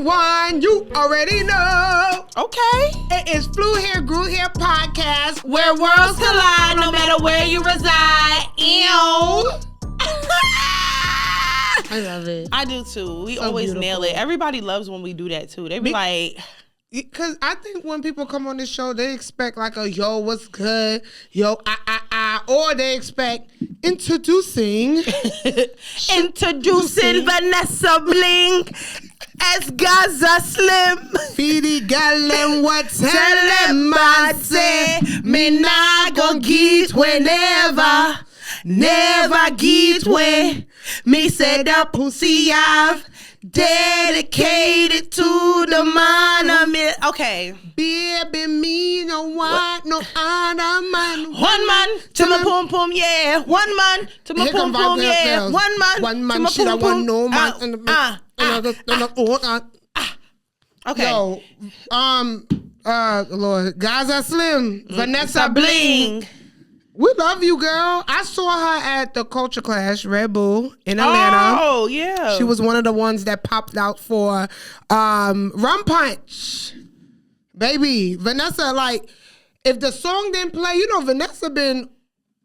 everyone. You already know. Okay. It is Flew Here, Grew Here podcast Where worlds collide no matter where you reside. Ew. I love it. I do too. We So always beautiful. nail it. Everybody loves when we do that too. They be like... Because I think when people come on this show, they expect like a yo, what's good? Yo, or they expect introducing Vanessa Bling as Gaza Slim. Feedy Gallon, what tell them I say, me not gon' get whenever, never get way. Me say the pussy I've dedicated to the monument. Okay. Baby, me no want no other man. One man to my pum pum, yeah. One man to my Here pum come pum, Vibe yeah. Girls. One man One to man my should have pum won no man. Okay. Yo, Lord, Gaza Slim, Vanessa Bling. We love you, girl. I saw her at the Culture Clash, Red Bull in Atlanta. Oh, yeah. She was one of the ones that popped out for Rum Punch. Baby, Vanessa, like, if the song didn't play, you know, Vanessa been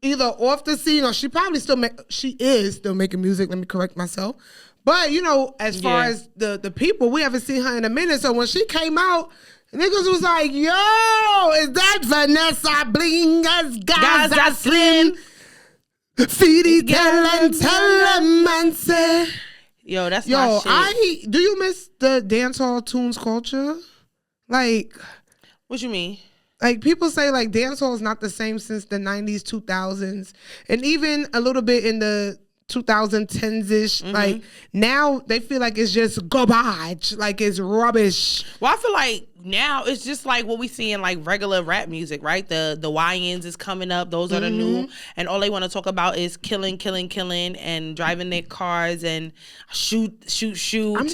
either off the scene or she probably she is still making music. Let me correct myself. But, you know, as far as the people, we haven't seen her in a minute. So when she came out, niggas was like, yo, is that Vanessa Bling as Gaza Slim? Feedy tell them and say. Yo, that's my shit. Do you miss the dancehall tunes culture? Like. What you mean? Like, people say, like, dancehall is not the same since the 90s, 2000s. And even a little bit in the 2010s-ish. Mm-hmm. Like, now they feel like it's just garbage. Like, it's rubbish. Well, I feel like now it's just like what we see in like regular rap music, right? The YNs is coming up. Those are the new. And all they want to talk about is killing, and driving their cars and shoot.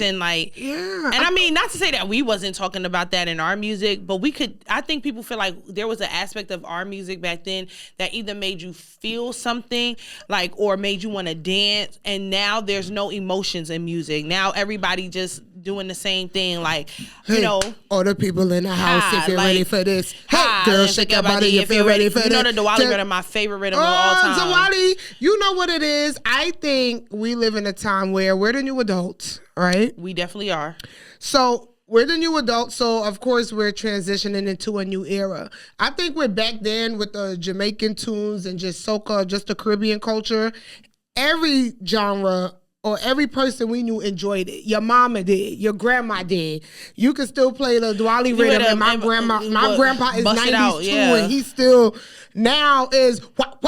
And like, yeah. And I mean, not to say that we wasn't talking about that in our music, but I think people feel like there was an aspect of our music back then that either made you feel something, like, or made you want to dance. And now there's no emotions in music. Now everybody just doing the same thing, like, you know. All the people in the house, if you're ready for this. Hey, girl, shake your body if you're ready for this. You know the Diwali rhythm, my favorite rhythm of all time. Diwali, you know what it is. I think we live in a time where we're the new adults, right? We definitely are. So we're the new adults, so of course we're transitioning into a new era. I think we're back then with the Jamaican tunes and just soca, just the Caribbean culture. Every genre or every person we knew enjoyed it. Your mama did. Your grandma did. You could still play the Diwali rhythm. And my grandpa is 90s too, and he still now is what.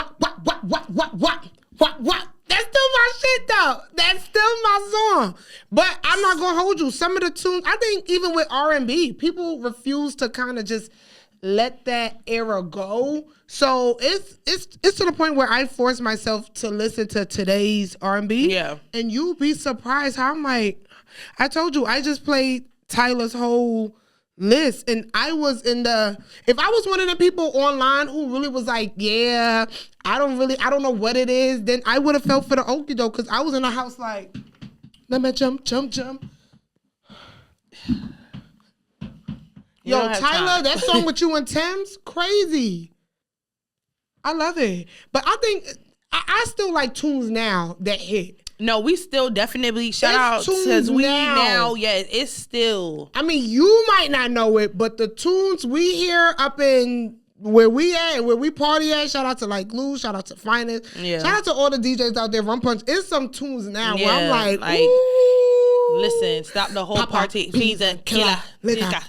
That's still my shit though. That's still my song. But I'm not gonna hold you. Some of the tunes, I think even with R&B, people refuse to kind of just let that era go. So it's to the point where I force myself to listen to today's R&B. Yeah. And you'd be surprised how I'm like, I told you, I just played Tyler's whole list. And I was if I was one of the people online who really was like, yeah, I don't know what it is, then I would have felt for the okie doke, because I was in the house like, let me jump. Yo, Tyler, that song with you and Tim's, crazy. I love it. But I think I still like tunes now that hit. No, we still definitely shout out because we now, it's still. I mean, you might not know it, but the tunes we hear up in where we at and where we party at, shout out to like Glue, shout out to Finest, shout out to all the DJs out there, Rum Punch. It's some tunes now where I'm like ooh. Listen, stop the whole party. Pizza, killer,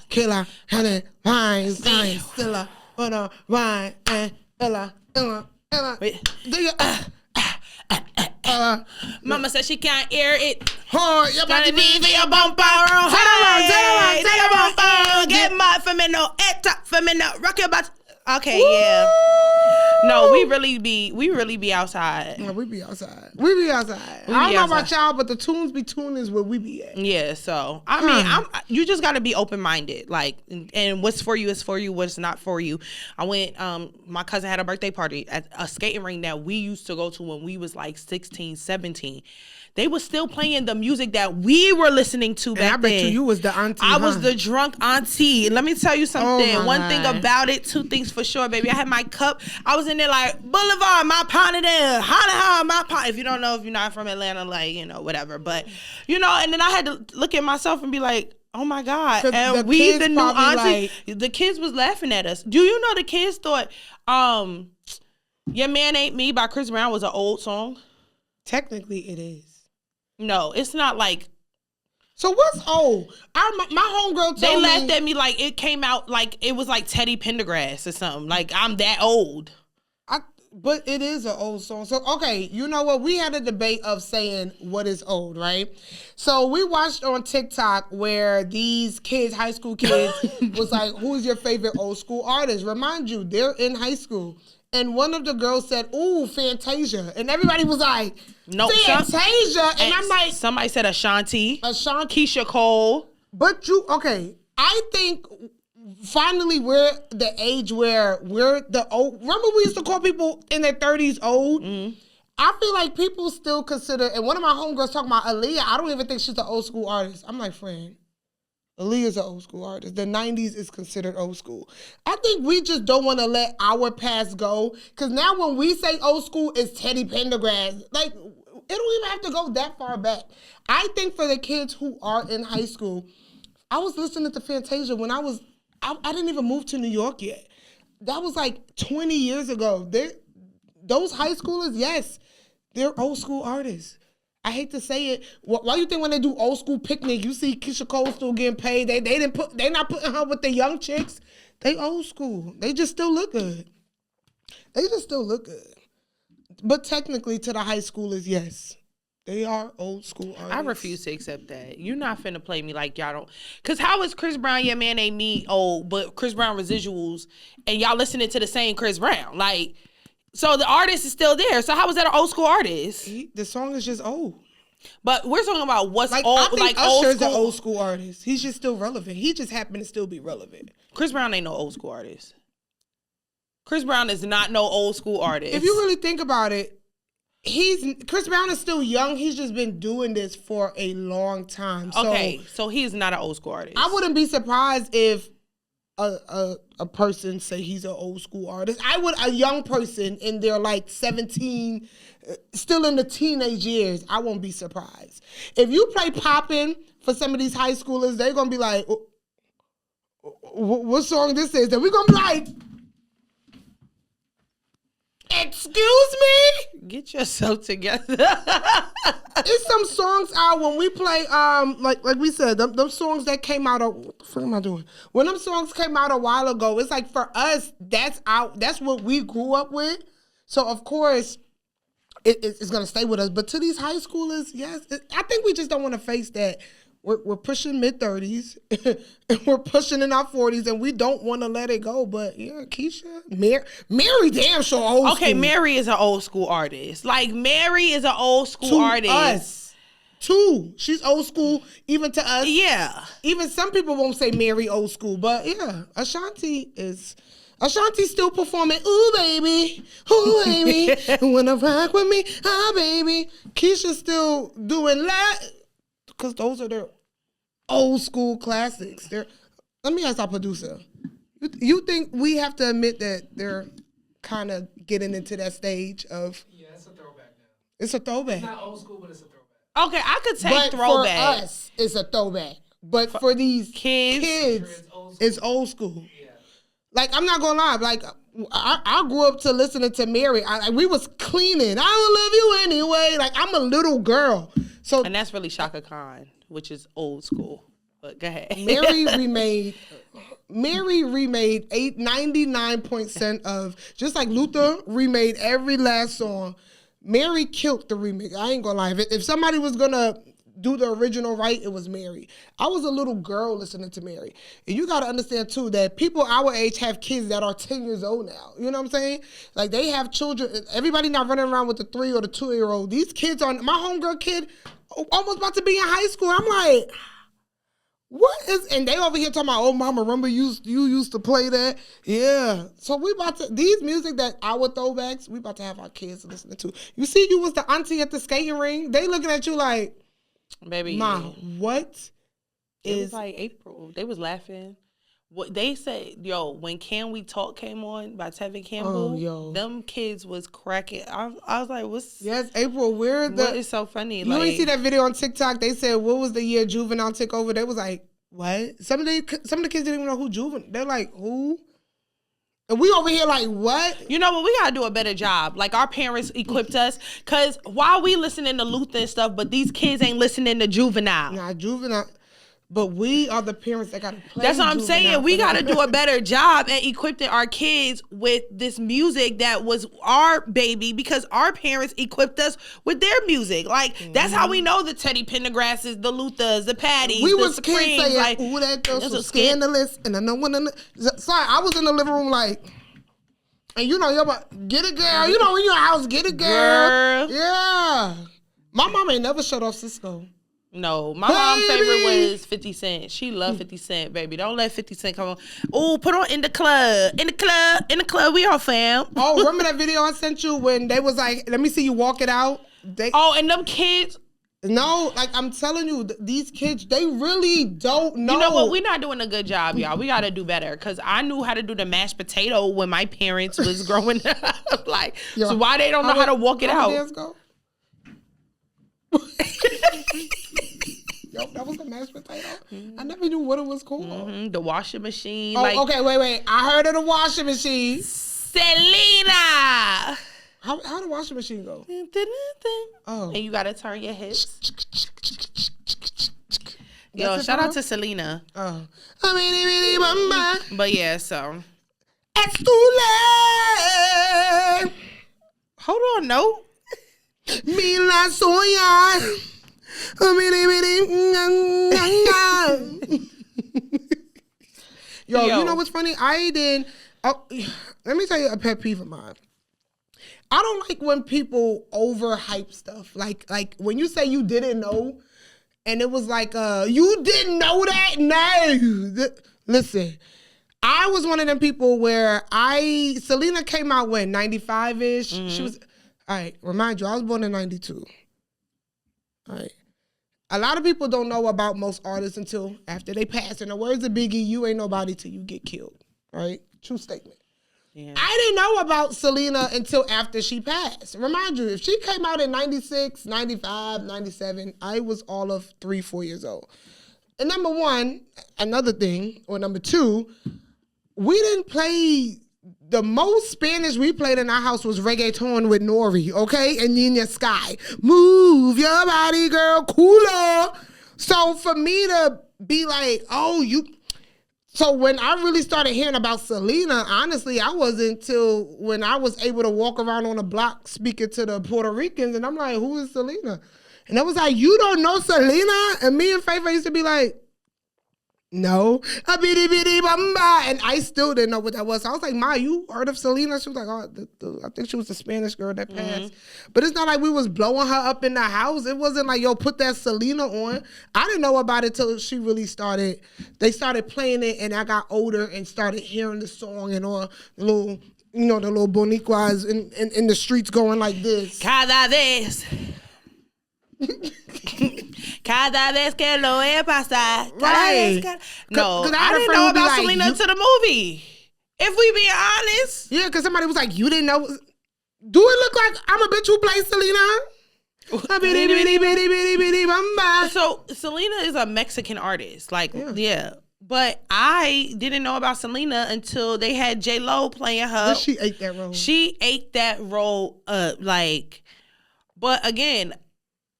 killer, honey, wine, stiller, wine, and illa. Mama said she can't hear it. Oh, your body be for your bumper. Take a bumper. Get mad for me now. Head top for me now. Rock your butt. Okay, yeah. No, we really be outside. Yeah, we be outside. We be outside. I don't know about y'all, but the tunes be tuning where we be at. Yeah, so I mean, you just gotta be open minded. Like, and what's for you is for you. What's not for you. I went. My cousin had a birthday party at a skating rink that we used to go to when we was like 16, 17. They were still playing the music that we were listening to back then. I bet you was the auntie. I was the drunk auntie. And let me tell you something. One thing about it, two things for sure, baby. I had my cup. I was in there like, Boulevard, my pound there. Holla, my pound. If you don't know, if you're not from Atlanta, like, whatever. But, and then I had to look at myself and be like, oh my God. And we, the new auntie, the kids was laughing at us. Do you know the kids thought, Your Man Ain't Me by Chris Brown was an old song? Technically, it is. No, it's not like. So what's old? My homegirl told me. They laughed at me like it came out like it was like Teddy Pendergrass or something. Like I'm that old. But it is an old song. So, okay, you know what? We had a debate of saying what is old, right? So we watched on TikTok where these kids, high school kids, was like, who's your favorite old school artist? Remind you, they're in high school. And one of the girls said, ooh, Fantasia. And everybody was like, no, Fantasia. And I'm like. Somebody said Ashanti. Keisha Cole. But okay, I think finally we're the age where we're the old. Remember we used to call people in their 30s old? Mm-hmm. I feel like people still consider, and one of my homegirls talking about Aaliyah, I don't even think she's an old school artist. I'm like, friend. Aaliyah's an old school artist. The 90s is considered old school. I think we just don't want to let our past go. Because now when we say old school, it's Teddy Pendergrass. Like, it don't even have to go that far back. I think for the kids who are in high school, I was listening to Fantasia when I didn't even move to New York yet. That was like 20 years ago. Those high schoolers, yes, they're old school artists. I hate to say it. Why do you think when they do old school picnic, you see Keisha Cole still getting paid? They not putting her with the young chicks. They old school. They just still look good. But technically to the high schoolers, yes. They are old school artists. I refuse to accept that. You're not finna play me like y'all don't. Because how is Chris Brown, Your Man Ain't Me old, but Chris Brown residuals, and y'all listening to the same Chris Brown? Like, so the artist is still there. So how is that an old school artist? The song is just old. But we're talking about what's old. I think Usher's an old school artist. He's just still relevant. He just happened to still be relevant. Chris Brown ain't no old school artist. Chris Brown is not no old school artist. If you really think about it, Chris Brown is still young. He's just been doing this for a long time. So he's not an old school artist. I wouldn't be surprised if a person say he's an old school artist. A young person in their like 17, still in the teenage years, I won't be surprised. If you play Poppin' for some of these high schoolers, they're going to be like, what song this is? And we're going to be like, excuse me? Get yourself together. It's some songs out when we play, like we said, them songs that came out. What the fuck am I doing? When them songs came out a while ago, it's like for us, that's what we grew up with. So of course, it's gonna stay with us. But to these high schoolers, yes, I think we just don't want to face that. We're pushing mid-30s, and we're pushing in our 40s, and we don't want to let it go. But yeah, Keisha, Mary, damn sure old school. Okay, Mary is an old school artist. Like Mary is an old school artist. Us. Too. She's old school, even to us. Yeah. Even some people won't say Mary old school, but yeah, Ashanti's still performing. Ooh, baby. Ooh, baby. Wanna rock with me? Ah, baby. Keisha's still doing that. Because those are their old school classics. Let me ask our producer. You think we have to admit that they're kind of getting into that stage of... Yeah, it's a throwback now. It's a throwback. It's not old school, but it's a throwback. Okay, I could say but throwback. For us, it's a throwback. But for these kids it's old school. Yeah. Like, I'm not going to lie. Like, I grew up to listening to Mary. We was cleaning. I will love you anyway. Like, I'm a little girl. So, and that's really Shaka Khan, which is old school. But go ahead. Mary remade 99% of, just like Luther remade every last song. Mary killed the remix. I ain't gonna lie. If somebody was gonna do the original right, it was Mary. I was a little girl listening to Mary. And you got to understand, too, that people our age have kids that are 10 years old now. You know what I'm saying? Like, they have children. Everybody not running around with the 3 or the 2-year-old. These kids are, my homegirl kid, almost about to be in high school. I'm like, what is, and they over here talking about, oh, mama, remember you used to play that? Yeah. So we about to, these music that our throwbacks, we about to have our kids listening to. You see, you was the auntie at the skating ring. They looking at you like, baby, Mom, what it is? was like April. They was laughing. What they said, yo, when Can We Talk came on by Tevin Campbell, them kids was cracking. I was like, what's... Yes, April, where the... What is so funny? You ain't see that video on TikTok? They said, what was the year Juvenile took over? They was like, what? Some of the kids didn't even know who Juvenile... They're like, who? And we over here like, what? You know what? We got to do a better job. Like, our parents equipped us. Because while we listening to Luther and stuff, but these kids ain't listening to Juvenile. Nah, Juvenile... But we are the parents that got to play. That's what I'm saying. We got to do a better job at equipping our kids with this music that was our baby, because our parents equipped us with their music. Like, that's how we know the Teddy Pendergrasses, the Luthers, the Patties, we the was Supremes. kids saying, like, ooh, that girl's so scandalous. And I know when... Sorry, I was in the living room like... And you know, you're about, get it, girl. You know, when you're in your house, get it, girl. Yeah. My mom ain't never shut off Cisco. No, my mom's favorite was 50 Cent. She loved 50 Cent, baby. Don't let 50 Cent come on. Oh, put on In the Club. In the club, we all fam. Oh, remember that video I sent you when they was like, let me see you walk it out? And them kids. No, like I'm telling you, these kids, they really don't know. You know what? We're not doing a good job, y'all. We got to do better, because I knew how to do the mashed potato when my parents was growing up. Like, yo, so why they don't know how to walk it out? Yo, that was the mashed potato. I never knew what it was called. The washing machine. Oh, like, okay, wait. I heard of the washing machine. Selena. How the washing machine go? Oh. And you gotta turn your hips. Yo, shout out to Selena. Oh. But yeah, so. It's too late. Hold on, no. Me la soya. Yo, you know what's funny? Let me tell you a pet peeve of mine. I don't like when people overhype stuff. Like when you say you didn't know, and it was like, you didn't know that? No. Listen, I was one of them people where Selena came out when, 95-ish? Mm-hmm. She was, all right, remind you, I was born in 92. All right. A lot of people don't know about most artists until after they pass. In the words of Biggie, you ain't nobody till you get killed. Right? True statement. Yeah. I didn't know about Selena until after she passed. Remind you, if she came out in 96, 95, 97, I was all of 3-4 years old. And number one, another thing, or number two, we didn't play... The most Spanish we played in our house was reggaeton with Nori, okay? And Nina Sky. Move your body, girl, cooler. So for me to be like, oh, you... So when I really started hearing about Selena, honestly, I wasn't till when I was able to walk around on a block speaking to the Puerto Ricans, and I'm like, who is Selena? And I was like, you don't know Selena? And me and Faith used to be like, no. And I still didn't know what that was. So I was like, Ma, you heard of Selena? She was like, oh, I think she was the Spanish girl that passed. Mm-hmm. But it's not like we was blowing her up in the house. It wasn't like, yo, put that Selena on. I didn't know about it till she really started. They started playing it, and I got older and started hearing the song and all the little, you know, the little bonicuas in the streets going like this. Cada vez. Cada vez que lo he pasado. Right. No, I didn't know about like, Selena to the movie. If we be honest. Yeah, because somebody was like, you didn't know. Do it look like I'm a bitch who plays Selena? So Selena is a Mexican artist. Like, yeah. But I didn't know about Selena until they had J-Lo playing her. But she ate that role. She ate that role up. Like, but again,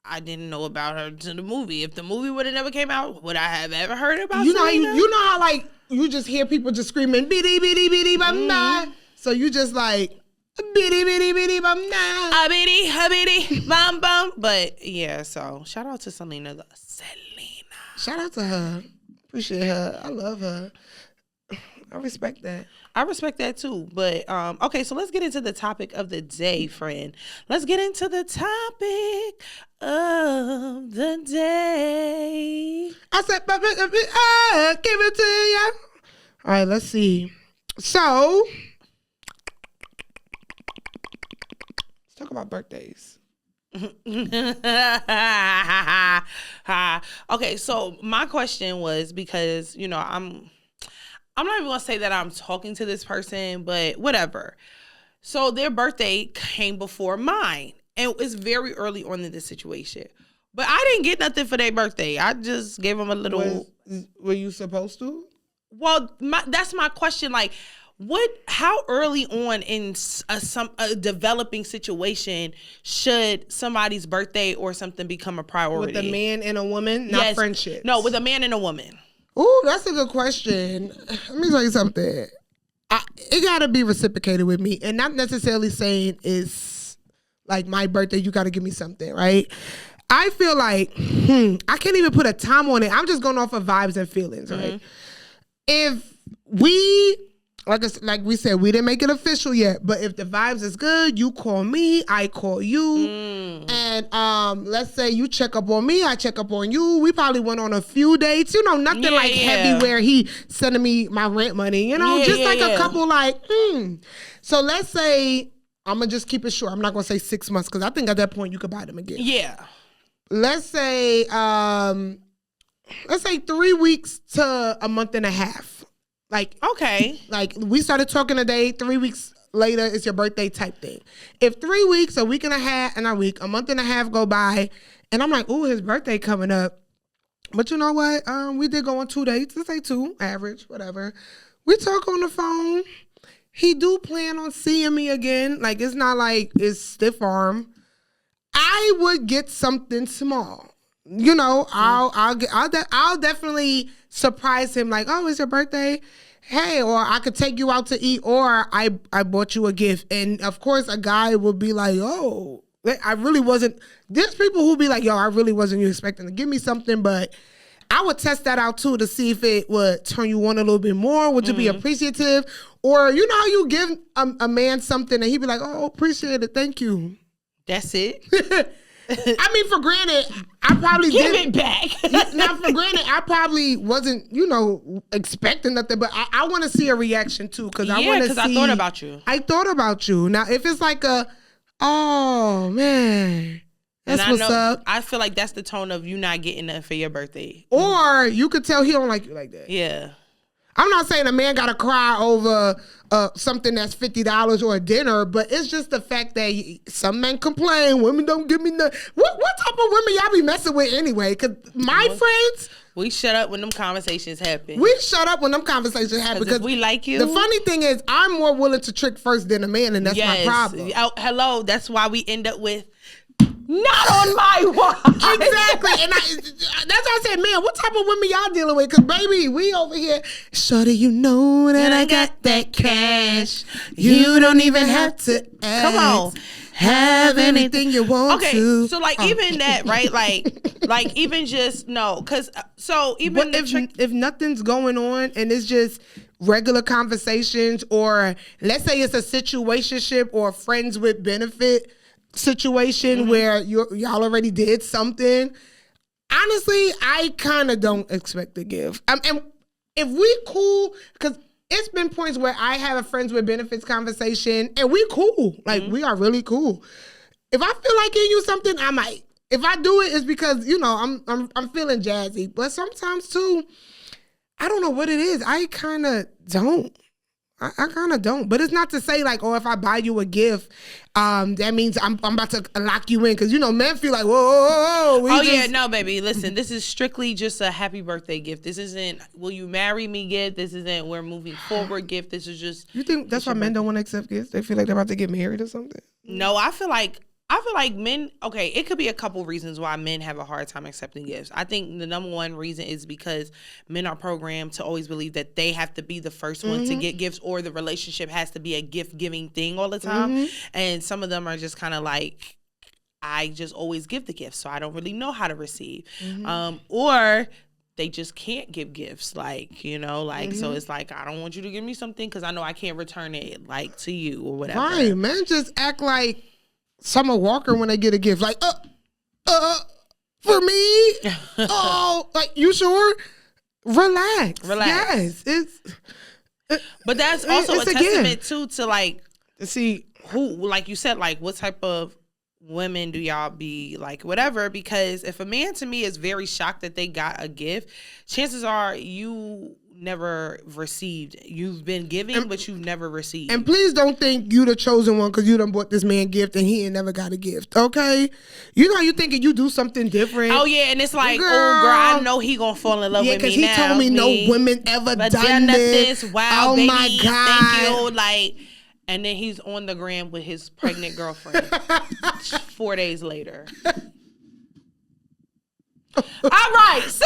I didn't know about her to the movie. If the movie would have never came out, would I have ever heard about Selena? You know how like you just hear people just screaming bidi bidi bidi bamba. So you just like, Bitty, bitty, bitty, bum, nah. A bitty, bum, bum. But yeah, so shout out to Selena. Shout out to her. Appreciate her. I love her. I respect that. I respect that too. But okay, so let's get into the topic of the day, friend. Let's get into the topic of the day. I said, give it to you. All right, let's see. So, let's talk about birthdays. Okay, so my question was, because I'm not even gonna say that I'm talking to this person, but whatever. So their birthday came before mine, and it's very early on in this situation. But I didn't get nothing for their birthday. I just gave them a little. Were you supposed to? Well, that's my question. Like, how early on in a developing situation should somebody's birthday or something become a priority? With a man and a woman, not friendship. No, with a man and a woman. Ooh, that's a good question. Let me tell you something. It gotta be reciprocated with me, and not necessarily saying it's like my birthday, you gotta give me something, right? I feel like I can't even put a time on it. I'm just going off of vibes and feelings, right? If we, like we said, we didn't make it official yet, but if the vibes is good, you call me, I call you, and let's say you check up on me, I check up on you. We probably went on a few dates, nothing heavy where he sending me my rent money, a couple So let's say, I'm gonna just keep it short. I'm not gonna say 6 months, because I think at that point you could buy them again. Yeah. Let's say 3 weeks to a month and a half. Okay. Like we started talking today, 3 weeks later it's your birthday type thing. If 3 weeks, a week and a half, and a month and a half go by, and I'm like, ooh, his birthday coming up. But you know what? We did go on 2 dates. Let's say 2, average, whatever. We talk on the phone. He do plan on seeing me again. Like, it's not like it's stiff arm. I would get something small. I'll definitely surprise him. Like, oh, it's your birthday? Hey, or I could take you out to eat, or I bought you a gift. And of course, a guy will be like, oh, I really wasn't. There's people who be like, yo, I really wasn't expecting to give me something, but I would test that out too to see if it would turn you on a little bit more. Would you be appreciative? Or you know how you give a man something and he'd be like, oh, appreciate it, thank you. That's it. I mean, for granted, I probably give it back. Now, for granted, I probably wasn't, expecting nothing, but I want to see a reaction too, because I want to see. I thought about you. I thought about you. Now, if it's like oh man, that's what's up. I feel like that's the tone of you not getting nothing for your birthday. Or you could tell he don't like you like that. Yeah. I'm not saying a man gotta cry over something that's $50 or a dinner, but it's just the fact that some men complain, women don't give me nothing. What type of women y'all be messing with anyway? Because my friends, we shut up when them conversations happen. Because we like you. The funny thing is, I'm more willing to trick first than a man, and that's my problem. Oh, hello, that's why we end up with. Not on my watch. Exactly. And that's why I said, man, what type of women y'all dealing with? Because, baby, we over here. Shorty, you know that I got that cash. You don't even have to ask. Come on. Have anything you want to. Okay, so, even that, right? Like even just, no. Because, so, even if nothing's going on and it's just regular conversations, or let's say it's a situationship or friends with benefit situation where y'all already did something, honestly, I kind of don't expect to give. And if we cool, because it's been points where I have a friends with benefits conversation and we cool, we are really cool. If I feel like giving you something, I might. If I do it, it's because I'm feeling jazzy. But sometimes too, I don't know what it is. I kind of don't. I kind of don't. But it's not to say if I buy you a gift, that means I'm about to lock you in. Because, men feel like, whoa. No, baby. Listen, this is strictly just a happy birthday gift. This isn't, will you marry me gift. This isn't, we're moving forward gift. This is just. You think that's why men don't want to accept gifts? They feel like they're about to get married or something? No, I feel like I feel like men, okay, it could be a couple reasons why men have a hard time accepting gifts. I think the number one reason is because men are programmed to always believe that they have to be the first one to get gifts, or the relationship has to be a gift-giving thing all the time. And some of them are just kind of like, I just always give the gifts, so I don't really know how to receive. Or they just can't give gifts, like, you know, like, so it's like, I don't want you to give me something because I know I can't return it, like, to you or whatever. Right, men just act like Summer Walker when they get a gift, like, for me? Oh, like, you sure? Relax. Yes, but that's also a testament gift. too to like, See, who, like you said, like what type of women do y'all be, like, whatever, because if a man to me is very shocked that they got a gift, chances are you never received. You've been giving, but you've never received. And please don't think you the chosen one because you done bought this man gift and he ain't never got a gift, okay? You know, you thinking you do something different. Oh, yeah, and it's like, girl, I know he gonna fall in love with me now. Yeah, because he told me no women ever done this. Wow, oh, baby, my God. Thank you. Like, and then he's on the gram with his pregnant girlfriend 4 days later. All right, so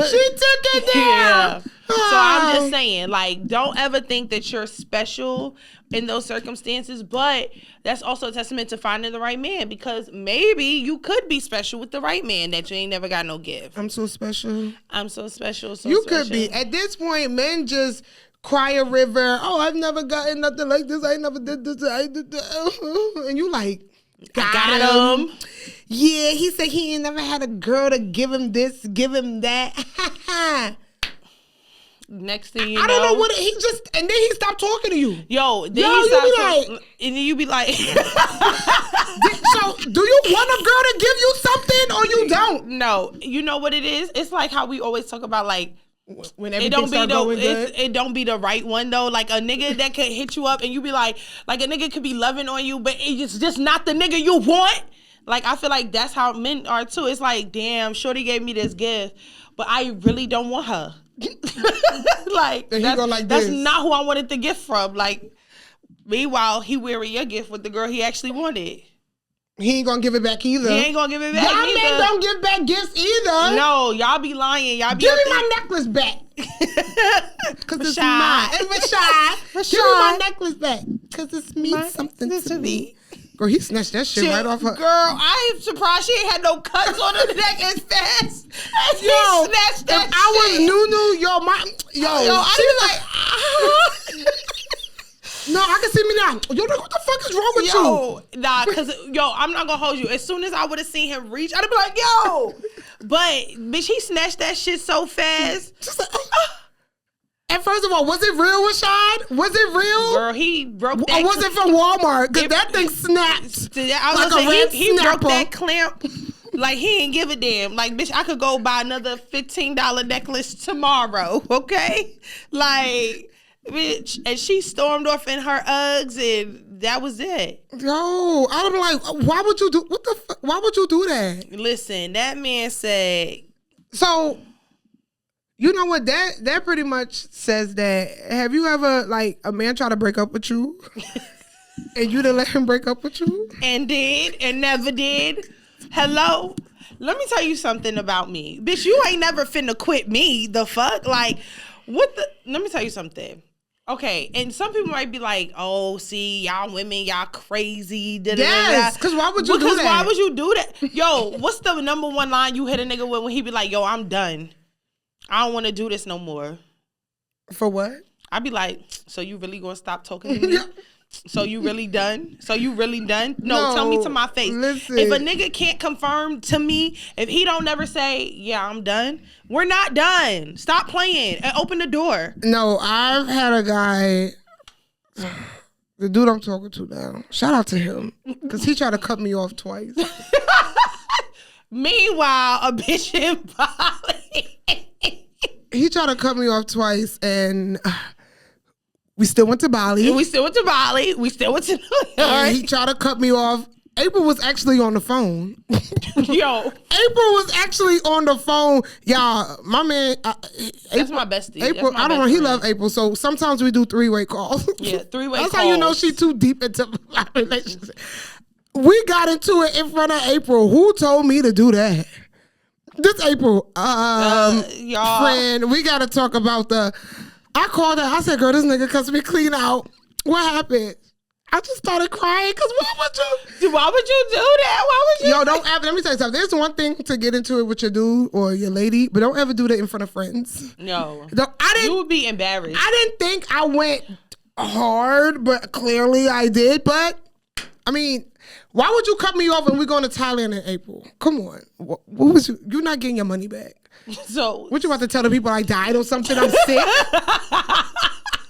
she took it down. Yeah. So I'm just saying, like, don't ever think that you're special in those circumstances, but that's also a testament to finding the right man, because maybe you could be special with the right man that you ain't never got no gift. I'm so special. I'm so special. So you special. could be. At this point, men just cry a river. Oh, I've never gotten nothing like this. I never did this. I did that. And you like, got him. Yeah, he said he ain't never had a girl to give him this, give him that. Next thing you I don't know what he just, and then he stopped talking to you. Yo, then he stopped talking, and then you be like, so do you want a girl to give you something or you don't? No, you know what it is? It's like how we always talk about, like, when everything start going good. It don't be the right one though. Like a nigga that could hit you up and you be like a nigga could be loving on you, but it's just not the nigga you want. Like, I feel like that's how men are too. It's like, damn, shorty gave me this gift, but I really don't want her. Like, that's not who I wanted the gift from. Like, meanwhile, he wearing your gift with the girl he actually wanted. He ain't gonna give it back either. He ain't gonna give it back y'all either. men don't give back gifts either. No, y'all be lying. Y'all be give me my necklace back. Cause it's mine. It's Rashad. Give me my necklace back. Cause it means something to me. Girl, he snatched that shit right off her. Girl, I am surprised she ain't had no cuts on her neck as fast as he snatched that shit. I was Nunu, she like, no, I can see me now. Yo, what the fuck is wrong with you? Nah, cause I'm not gonna hold you. As soon as I would have seen him reach, I'd be like, yo. But bitch, he snatched that shit so fast. Just like, and first of all, was it real, Rashad? Was it real? Girl, he broke that. Or was it from Walmart? Because that thing snapped. He broke that clamp. Like, he ain't give a damn. Like, bitch, I could go buy another $15 necklace tomorrow, okay? Like, bitch, and she stormed off in her Uggs, and that was it. Yo, I'm like, why would you do, what the fuck? Why would you do that? Listen, that man said. So, you know what? That pretty much says that. Have you ever, like, a man try to break up with you? And you didn't let him break up with you? And did, and never did. Hello? Let me tell you something about me. Bitch, you ain't never finna quit me. The fuck? Like, what the? Let me tell you something. Okay, and some people might be like, oh, see, y'all women, y'all crazy. Yes, because why would you do that? Because why would you do that? Yo, what's the number one line you hit a nigga with when he be like, yo, I'm done. I don't want to do this no more. For what? I'd be like, so you really gonna stop talking to me? So you really done? So you really done? No, tell me to my face. Listen. If a nigga can't confirm to me, if he don't never say, yeah, I'm done, we're not done. Stop playing and open the door. No, I've had a guy, the dude I'm talking to now, shout out to him, because he tried to cut me off twice. Meanwhile, a bitch in Bali. He tried to cut me off twice, and we still went to Bali. We still went to New York. And he tried to cut me off. April was actually on the phone. Yo. April was actually on the phone. Y'all, my man. That's my bestie. April, I don't know. He love April. So sometimes we do 3-way calls. Yeah, 3-way calls. That's how you know she too deep into my relationship. We got into it in front of April. Who told me to do that? This April, y'all. friend, we got to talk about I called her. I said, girl, this nigga cussed me clean out. What happened? I just started crying because why would you do that? Why would you? Yo, don't ever, let me tell you something. There's one thing to get into it with your dude or your lady, but don't ever do that in front of friends. No. You would be embarrassed. I didn't think I went hard, but clearly I did. But, I mean, why would you cut me off and we're going to Thailand in April? Come on. What was you? You're not getting your money back. So. What you about to tell the people I died or something? I'm sick?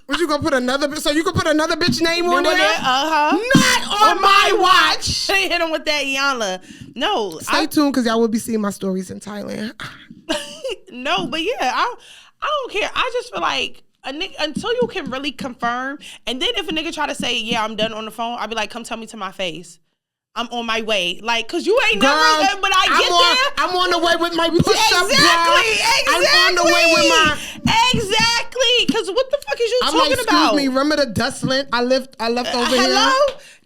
What you gonna put another? So you can put another bitch name on there? Not on my watch. They hit him with that Yana. No. Stay tuned because y'all will be seeing my stories in Thailand. No, but yeah, I don't care. I just feel like a nigga, until you can really confirm, and then if a nigga try to say, yeah, I'm done on the phone, I'll be like, come tell me to my face. I'm on my way. Like, cause you ain't Girl, never there, but I'm on the way with my push-up bra. Exactly. I'm on the way with my... Exactly. Cause what the fuck is you talking like, about? Excuse me, remember the dust lint I left over here? Hello?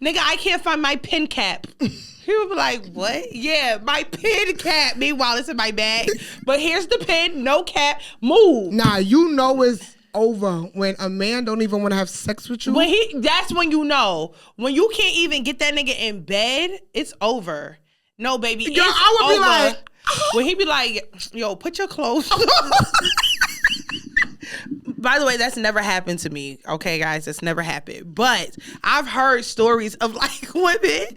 Nigga, I can't find my pin cap. He would be like, what? Yeah, my pin cap. Meanwhile, it's in my bag. But here's the pin, no cap, move. Nah, you know it's over when a man don't even want to have sex with you. That's when you know. When you can't even get that nigga in bed, it's over. No, baby, Yo, I would over. be like, when he be like, yo, put your clothes on. By the way, that's never happened to me. Okay, guys, that's never happened. But I've heard stories of like women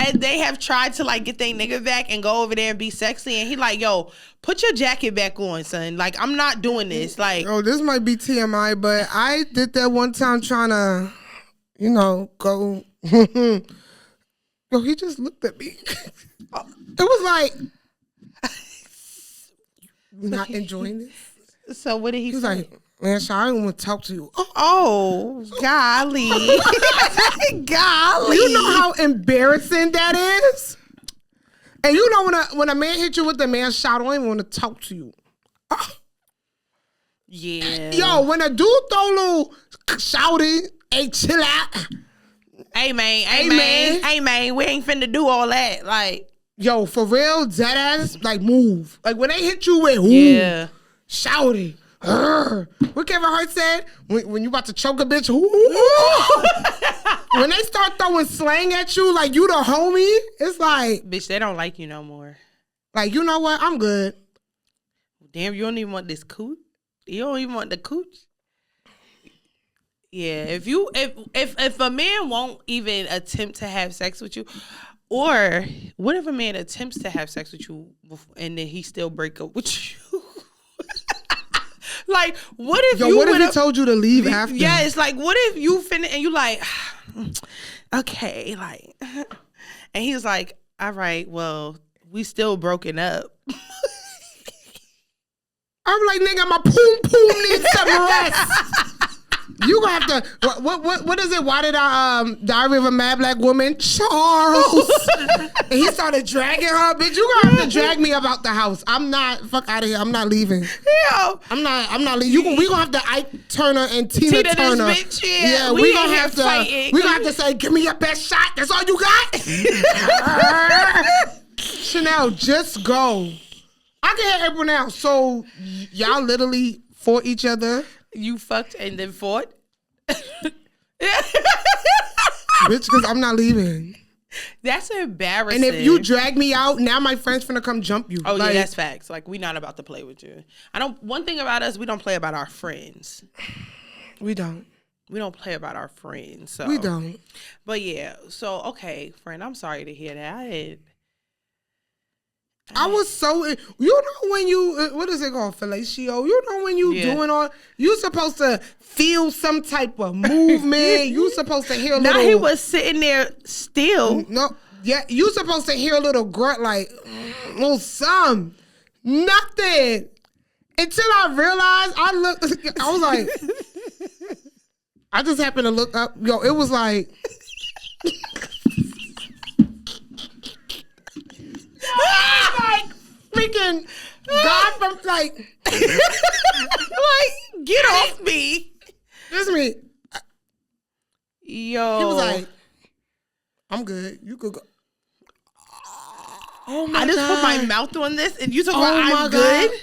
and they have tried to like get their nigga back and go over there and be sexy. And he like, yo, put your jacket back on, son. Like, I'm not doing this. Like, oh, this might be TMI, but I did that one time trying to, go. Yo, he just looked at me. It was like, not enjoying this. So what did he was say? Like, man, I don't want to talk to you. Oh, golly. Golly. You know how embarrassing that is? And you know when a man hit you with the man shot, I don't even want to talk to you. Yeah. Yo, when a dude throw a little shouting, hey, chill out. Hey, man, we ain't finna do all that. Like, yo, for real, dead ass, like, move. Like, when they hit you with, yeah, shouting. What Kevin Hart said? When you about to choke a bitch, when they start throwing slang at you like you the homie, it's like, bitch, they don't like you no more. Like, you know what? I'm good. Damn, you don't even want this cooch? You don't even want the cooch? Yeah, if a man won't even attempt to have sex with you, or what if a man attempts to have sex with you and then he still break up with you? Like, what if what if he told you to leave after? Yeah, it's like, what if you finish and you like, okay, like, and he was like, all right, well, we still broken up. I'm like, nigga, my poom needs some rest. You gonna have to, what is it? Why did I, Diary of a Mad Black Woman, Charles. And he started dragging her, bitch. You gonna have to drag me about the house. I'm not, fuck out of here. I'm not leaving. Yo. I'm not leaving. We gonna have to Ike Turner and Tina Turner. This bitch, yeah, we gonna have to say, give me your best shot. That's all you got? Chanel, just go. I can hear April now. So y'all literally fought each other. You fucked and then fought? Bitch, because I'm not leaving. That's embarrassing. And if you drag me out, now my friends finna come jump you. Oh, like, yeah, that's facts. Like, we not about to play with you. One thing about us, we don't play about our friends. We don't. We don't play about our friends. So. We don't. But yeah, so, okay, friend, I'm sorry to hear that. I was so, you know when you, what is it called, fellatio? You know when you doing all, you supposed to feel some type of movement. You supposed to hear a little. Now he was sitting there still. No, yeah, you supposed to hear a little grunt like, oh, some, nothing. Until I realized, I was like, I just happened to look up. Yo, it was like. Like freaking God from like get off me. This me. Yo. He was like, I'm good. You could go. Oh my I just put my God. mouth on this, and you talk Oh about my I'm good. God.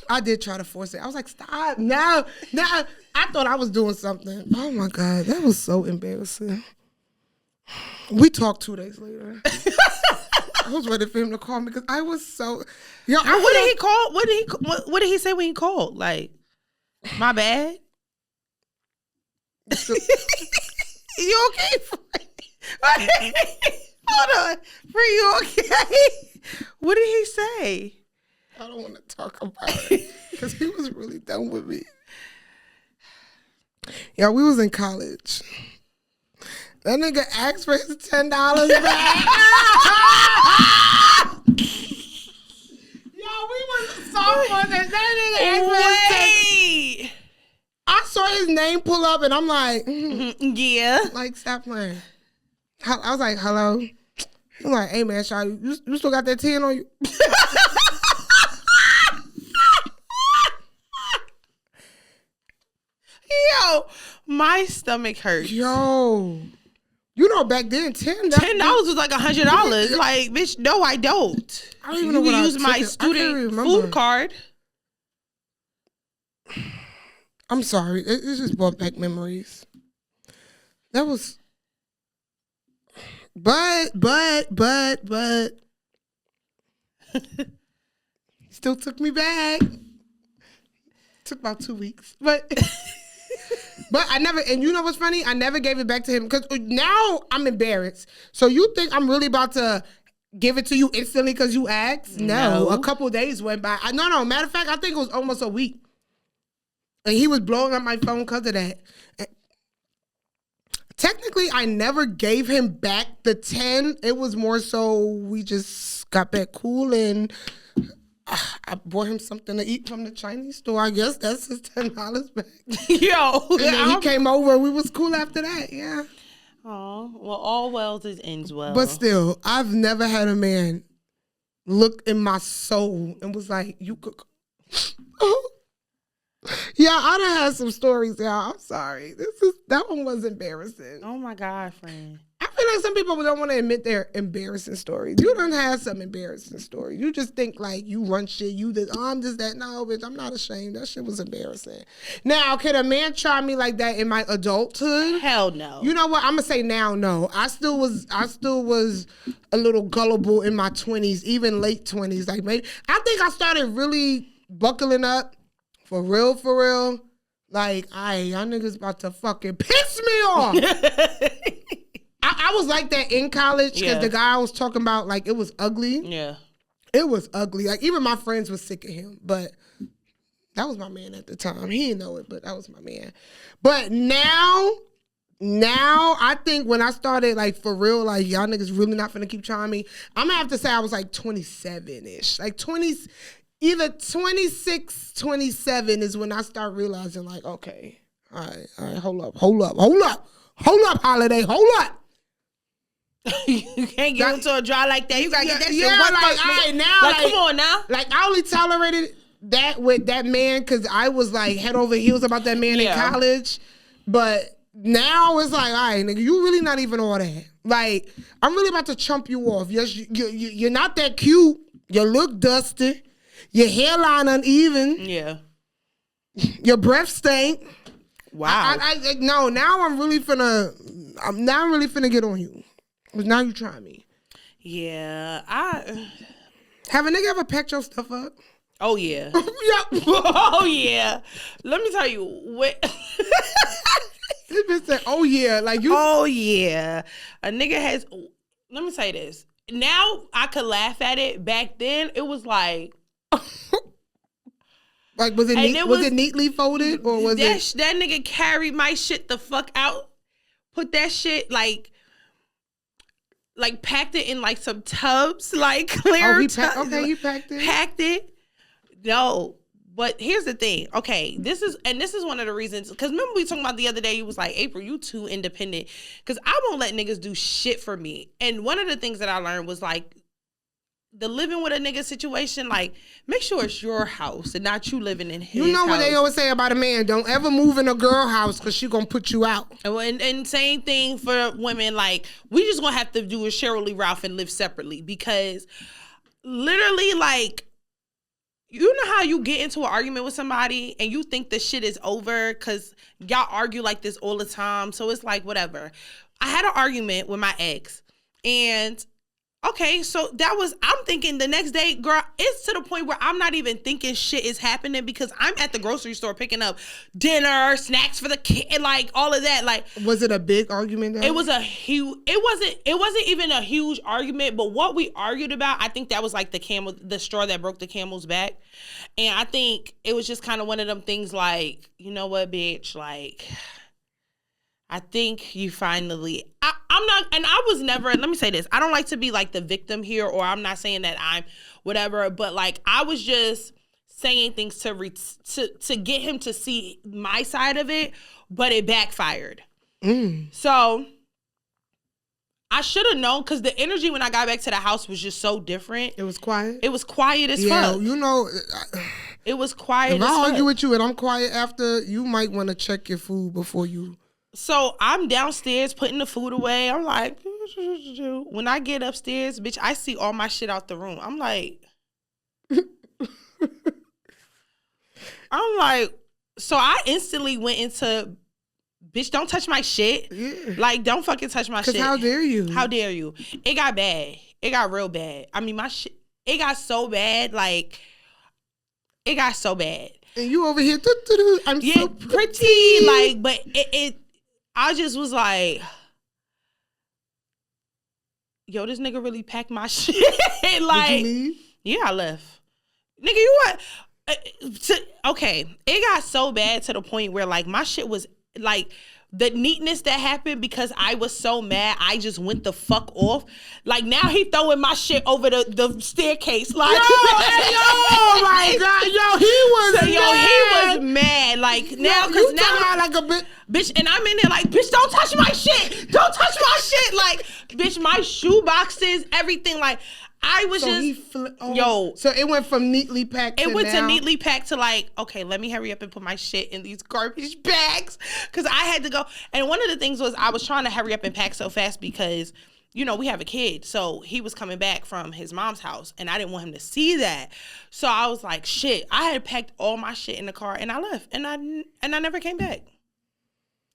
I did try to force it. I was like, stop. No. I thought I was doing something. Oh my God. That was so embarrassing. We talked 2 days later. I was ready for him to call me because I was so. Yo, What did he call? What did he say when he called? Like, my bad. You okay, Free? Hold on, Free, you okay? What did he say? I don't want to talk about it because he was really done with me. Yeah, we was in college. That nigga asked for his $10 back. Yo, we was sophomores and that nigga asked for his $10. Wait. I saw his name pull up and I'm like, Yeah. like, stop playing. I was like, hello. He was like, hey man, Shawty, you still got that 10 on you? Yo, my stomach hurts. Yo. You know, back then, $10. $10 was like $100. Like, bitch, no, I don't. I don't even You know what can I use my took it. I can't student remember. food card. I'm sorry. It just brought back memories. That was. But. Still took me back. Took about 2 weeks. But I never, and you know what's funny? I never gave it back to him because now I'm embarrassed. So you think I'm really about to give it to you instantly because you asked? No. A couple days went by. No. Matter of fact, I think it was almost a week. And he was blowing up my phone because of that. And technically, I never gave him back the 10. It was more so we just got back cool and I bought him something to eat from the Chinese store. I guess that's his $10 back. Yo. And then he came over. We was cool after that. Yeah. Oh, well, all well ends well. But still, I've never had a man look in my soul and was like, you could. Yeah, I done had some stories, y'all. I'm sorry. That one was embarrassing. Oh my God, friend. I feel like some people don't want to admit their embarrassing stories. You done have some embarrassing stories. You just think like you run shit. You just, I'm just that. No, bitch, I'm not ashamed. That shit was embarrassing. Now, can a man try me like that in my adulthood? Hell no. You know what? I'm gonna say now, no. I still was a little gullible in my 20s, even late 20s. Like maybe I think I started really buckling up for real. Like, y'all niggas about to fucking piss me off. I was like that in college because the guy I was talking about, like, it was ugly. Yeah. It was ugly. Like, even my friends were sick of him. But that was my man at the time. He didn't know it, but that was my man. But now, I think when I started, like, for real, like, y'all niggas really not finna keep trying me, I'm gonna have to say I was, like, 27-ish. Like, either 26, 27 is when I start realizing, like, okay, all right, hold up, Holiday, hold up. You can't get into a dry like that. You gotta get that shit yeah, one like, first, all right, man. now, Like, come on now. Like, I only tolerated that with that man because I was, like, head over heels about that man in college. But now it's like, all right, nigga, you really not even all that. Like, I'm really about to chump you off. You're not that cute. You look dusty. Your hairline uneven. Yeah. Your breath stink. Wow. No, now I'm really finna get on you. 'Cause now you try me. Yeah. Have a nigga ever packed your stuff up? Oh, yeah. Yep. Oh, yeah. Let me tell you. What? This bitch said, oh, yeah. Like you. Oh, yeah. A nigga has. Let me say this. Now I could laugh at it. Back then, it was like. Like, was it neatly folded or was it? That nigga carried my shit the fuck out. Put that shit like packed it in like some tubs, like clear tubs. Okay, you packed it. Packed it. No, but here's the thing. Okay, this is one of the reasons. Because remember we talking about the other day. You was like, April, you too independent. Because I won't let niggas do shit for me. And one of the things that I learned was like, the living with a nigga situation, like, make sure it's your house and not you living in his house. You know what they always say about a man, don't ever move in a girl house because she gonna put you out. And same thing for women, like, we just gonna have to do a Cheryl Lee Ralph and live separately because literally like, you know how you get into an argument with somebody and you think the shit is over because y'all argue like this all the time. So it's like, whatever. I had an argument with my ex and okay, so I'm thinking the next day, girl, it's to the point where I'm not even thinking shit is happening because I'm at the grocery store picking up dinner, snacks for the kid, like all of that. Like, was it a big argument? It was it wasn't even a huge argument, but what we argued about, I think that was like the straw that broke the camel's back. And I think it was just kind of one of them things like, you know what, bitch, like, I think you finally, I'm not, and I was never, let me say this, I don't like to be like the victim here, or I'm not saying that I'm whatever, but like I was just saying things to get him to see my side of it, but it backfired. So I should have known because the energy when I got back to the house was just so different. It was quiet? It was quiet as fuck. You know, it was quiet if as fuck. I argue with you and I'm quiet after, you might want to check your food before you. So I'm downstairs putting the food away. I'm like, when I get upstairs, bitch, I see all my shit out the room. I'm like, so I instantly went into, bitch, don't touch my shit. Yeah. Like, don't fucking touch my shit. Because how dare you? How dare you? It got bad. It got real bad. I mean, my shit, it got so bad. Like, it got so bad. And you over here, I'm so pretty. Like, but I just was like, yo, this nigga really packed my shit. Like, did you leave? Yeah, I left. Nigga, you what? Okay, it got so bad to the point where like my shit was like the neatness that happened because I was so mad. I just went the fuck off. Like now he throwing my shit over the staircase. Like, oh my god, he was mad. Like now, because now like a bitch, and I'm in there like, bitch, don't touch my shit. Don't touch my shit. Like, bitch, my shoe boxes, everything. Like, I was So it went from neatly packed to neatly packed to like, okay, let me hurry up and put my shit in these garbage bags. Because I had to go. And one of the things was I was trying to hurry up and pack so fast because, you know, we have a kid. So he was coming back from his mom's house and I didn't want him to see that. So I was like, shit, I had packed all my shit in the car and I left. And I never came back.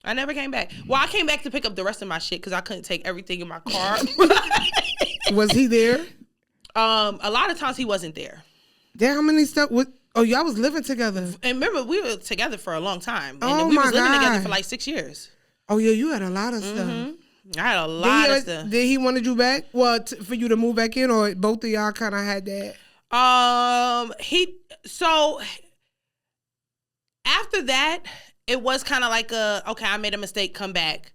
I never came back. Well, I came back to pick up the rest of my shit because I couldn't take everything in my car. Was he there? A lot of times he wasn't there. Damn, how many stuff? Y'all was living together. And remember, we were together for a long time. And oh we my was living God. together for like 6 years. Oh yeah, you had a lot of stuff. I had a lot of stuff. Did he wanted you back? Well, for you to move back in, or both of y'all kind of had that? So after that, it was kind of like okay, I made a mistake, come back.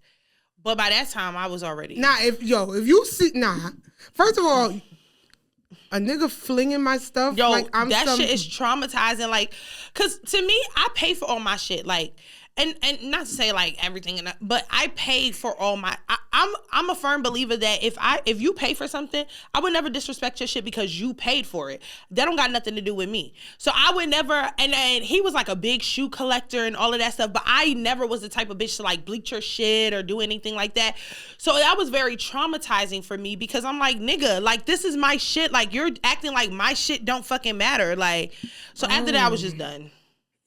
But by that time, I was already. If you see, first of all, a nigga flinging my stuff. Yo, like that shit is traumatizing. Like, cause to me, I pay for all my shit. Like, and not to say like everything, but I paid for all my. I'm a firm believer that if you pay for something, I would never disrespect your shit because you paid for it. That don't got nothing to do with me. So I would never. And he was like a big shoe collector and all of that stuff, but I never was the type of bitch to like bleach your shit or do anything like that. So that was very traumatizing for me because I'm like, nigga, like this is my shit. Like you're acting like my shit don't fucking matter. Like, so after that, I was just done.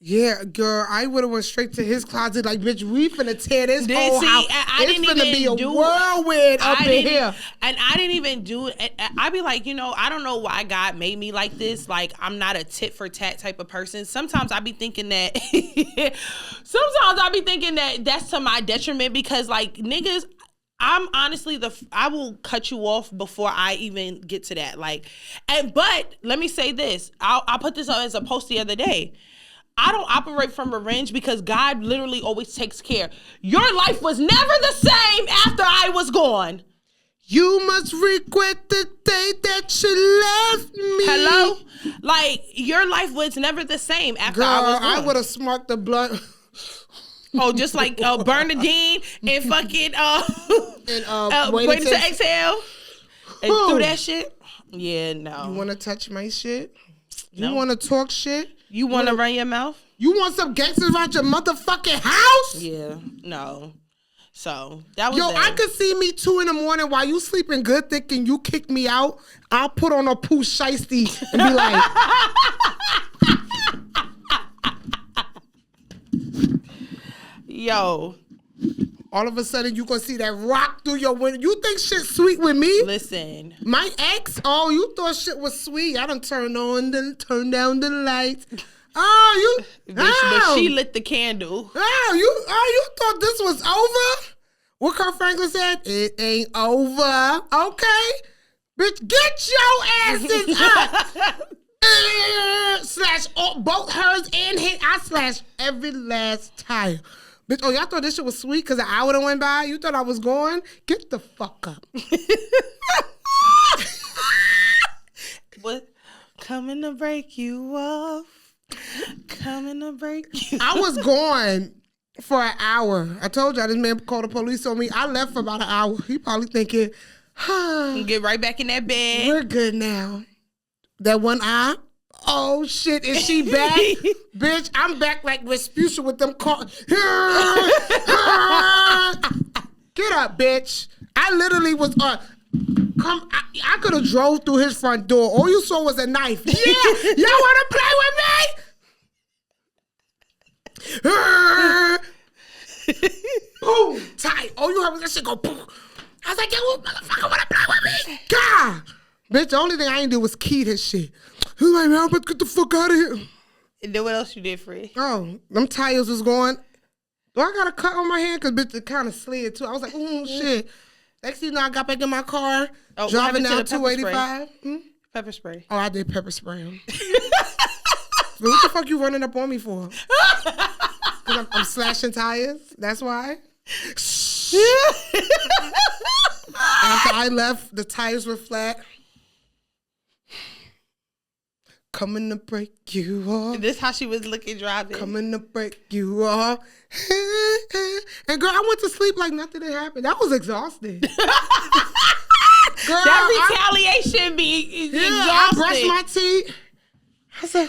Yeah, girl, I would have went straight to his closet like, bitch, we finna tear this whole house. It's finna be a whirlwind up in here. And I didn't even do it. I'd be like, I don't know why God made me like this. Like, I'm not a tit for tat type of person. Sometimes I be thinking that, that's to my detriment because, like, niggas, I'm honestly I will cut you off before I even get to that. Like, but let me say this. I'll put this up as a post the other day. I don't operate from revenge because God literally always takes care. Your life was never the same after I was gone. You must regret the day that you left me. Hello? Like, your life was never the same after I was gone. I would have smoked the blunt. Oh, just like Bernadine and fucking waiting to exhale and do that shit? Yeah, no. You want to touch my shit? No. You want to talk shit? You want to run your mouth? You want some gangsters around your motherfucking house? Yeah, no. So that was Yo, that. I could see me 2 a.m. while you sleeping good thick and you kick me out. I'll put on a poo shiesty and be like, Yo, all of a sudden you gonna see that rock through your window. You think shit sweet with me? listen. My ex, oh, you thought shit was sweet. I done turn down the lights. Oh, you, Bitch, oh, but she lit the candle. you thought this was over? What Kurt Franklin said? It ain't over. Okay, bitch, get your asses up. Slash both hers and his. I slashed every last tire. Bitch, oh, y'all thought this shit was sweet because an hour done went by? You thought I was going? Get the fuck up. What? Coming to break you off. Coming to break you. I was gone for an hour. I told y'all this man called the police on me. I left for about an hour. He probably thinking, Get right back in that bed. we're good now. That one eye. Oh shit, is she back? Bitch, I'm back like Respucia with them calls. Get up, bitch. I literally was I could have drove through his front door. All you saw was a knife. Yeah, y'all wanna play with me? Boom, tight. All you heard was that shit go boom. I was like, yo, what motherfucker wanna play with me? God. Bitch, the only thing I ain't do was key his shit. He was like, man, I'm about to get the fuck out of here. And then what else you did, Fred? Oh, them tires was going. Do I got a cut on my hand? Because bitch, it kind of slid too. I was like, shit. Next thing you know, I got back in my car, driving down 285. Pepper spray. Oh, I did pepper spray him. But what the fuck you running up on me for? Because I'm slashing tires? That's why? After I left, the tires were flat. Coming to break you off. This how she was looking driving. Coming to break you off. And girl, I went to sleep like nothing had happened. That was exhausting. Girl, that retaliation be exhausting. I brushed my teeth. I said,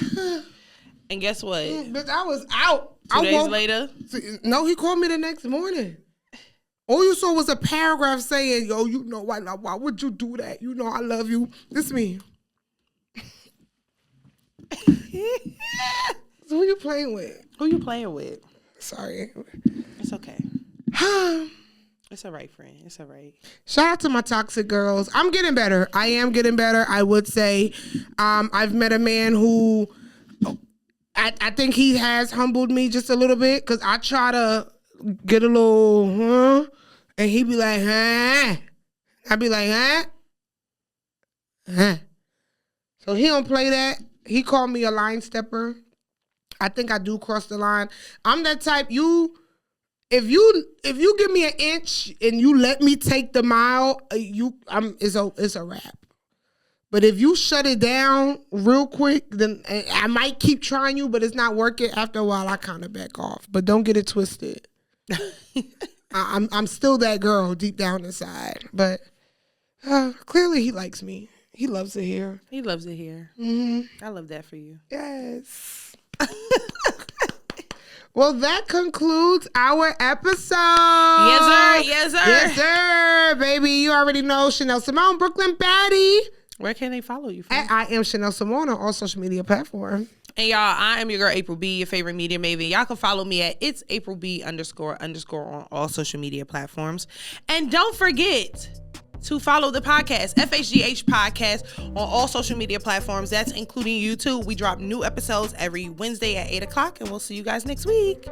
and guess what? Bitch, I was out. 2 days later? No, he called me the next morning. All you saw was a paragraph saying, yo, you know why would you do that? You know I love you. This me. So who you playing with? Who you playing with? Sorry. It's okay. It's all right, friend. It's all right. Shout out to my toxic girls. I'm getting better. I am getting better. I would say I've met a man who I think he has humbled me just a little bit because I try to get a little, and he be like, huh? I be like, huh? So he don't play that. He called me a line stepper. I think I do cross the line. I'm that type. If you give me an inch and you let me take the mile, it's a wrap. But if you shut it down real quick, then I might keep trying you, but it's not working. After a while, I kind of back off. But don't get it twisted. I'm still that girl deep down inside. But clearly he likes me. He loves it here. He loves it here. Mm-hmm. I love that for you. Yes. Well, that concludes our episode. Yes, sir. Yes, sir. Yes, sir. Baby, you already know Chanel Simone, Brooklyn Baddie. Where can they follow you from? I am Chanel Simone on all social media platforms. And y'all, I am your girl April B, your favorite media maven. Y'all can follow me at it's April B _ on all social media platforms. And don't forget to follow the podcast, FHGH Podcast, on all social media platforms. That's including YouTube. We drop new episodes every Wednesday at 8 o'clock, and we'll see you guys next week.